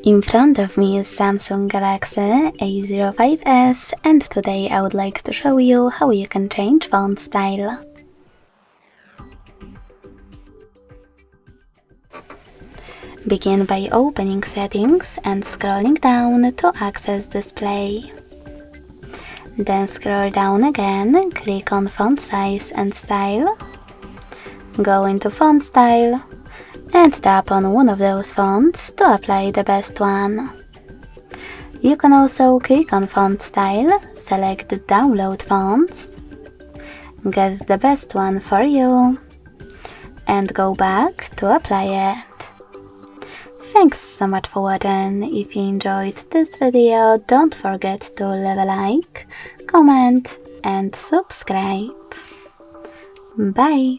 In front of me is Samsung Galaxy A05s, and today I would like to show you how you can change font style. Begin by opening Settings and scrolling down to access Display. Then scroll down again, click on Font Size and Style, go into Font Style, and tap on one of those fonts to apply the best one. You can also click on Font Style, select Download Fonts, get the best one for you, and go back to apply it. Thanks so much for watching. If you enjoyed this video, don't forget to leave a like, comment and subscribe. Bye!